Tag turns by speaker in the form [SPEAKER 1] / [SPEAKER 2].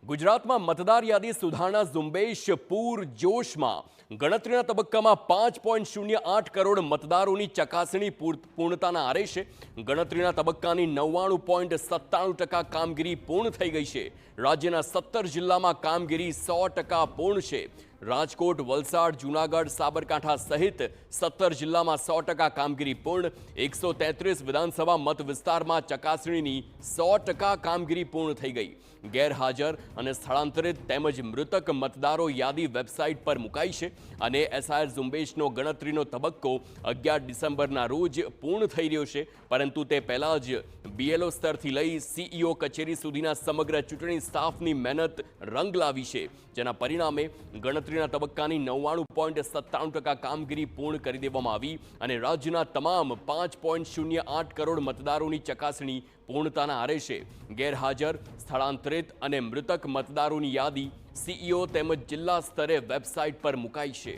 [SPEAKER 1] ગુજરાતમાં મતદાર યાદી સુધારણા ઝુંબેશ પૂરજોશમાં ગણતરીના તબક્કામાં 5.08 કરોડ મતદારોની ચકાસણી પૂર્ણતાના આરે છે। ગણતરીના તબક્કાની 99.97% કામગીરી પૂર્ણ થઈ ગઈ છે। રાજ્યના 17 જિલ્લામાં કામગીરી 100% પૂર્ણ છે। રાજકોટ, વલસાડ, જૂનાગઢ, સાબરકાંઠા સહિત 17 જિલ્લામાં 100% કામગીરી પૂર્ણ। 133 વિધાનસભા મત વિસ્તારમાં ચકાસણીની 100% કામગીરી પૂર્ણ થઈ ગઈ। ગેરહાજર અને સ્થળાંતરિત તેમજ મૃતક મતદારો યાદી વેબસાઇટ પર મુકાઈ છે અને એસઆઈઆર ઝુંબેશનો ગણતરીનો તબક્કો 11 ડિસેમ્બરના રોજ પૂર્ણ થઈ રહ્યો છે, પરંતુ તે પહેલા જ બીએલઓ સ્તરથી લઈ સીઈઓ કચેરી સુધીના સમગ્ર ચૂંટણી સ્ટાફની મહેનત રંગ લાવી છે, જેના પરિણામે ગણતરીના તબક્કાની 99.97% કામગીરી પૂર્ણ કરી દેવામાં આવી અને રાજ્યના તમામ 5.08 કરોડ મતદારોની ચકાસણી પૂર્ણતાના આરે છે। ગેરહાજર, સ્થળાંતરિત અને મૃતક મતદારોની યાદી સીઈઓ તેમજ જિલ્લા સ્તરે વેબસાઇટ પર મુકાઈ છે।